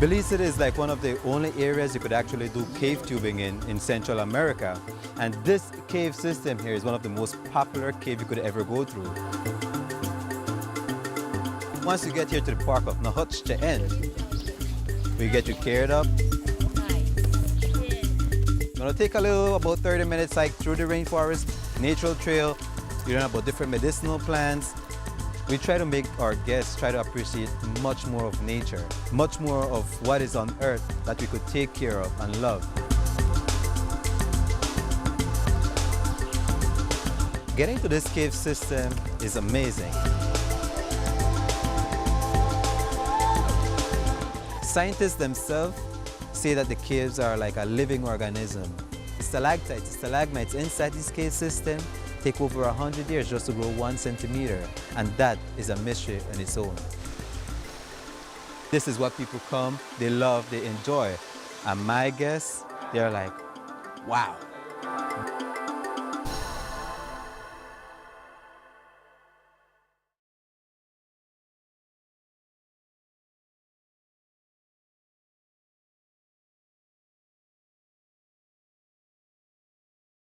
Belize is like one of the only areas you could actually do cave tubing in Central America. And this cave system here is one of the most popular cave you could ever go through. Once you get here to the park of Nahutch End, we get you carried up. Gonna take a little, about 30 minutes hike through the rainforest, natural trail. You learn about different medicinal plants. We try to make our guests try to appreciate much more of nature, much more of what is on earth that we could take care of and love. Getting to this cave system is amazing. Scientists themselves say that the caves are like a living organism. Stalactites, stalagmites inside this cave system take over 100 years just to grow 1 centimeter, and that is a mystery in its own. This is what people come, they love, they enjoy, and my guests, they're like, wow.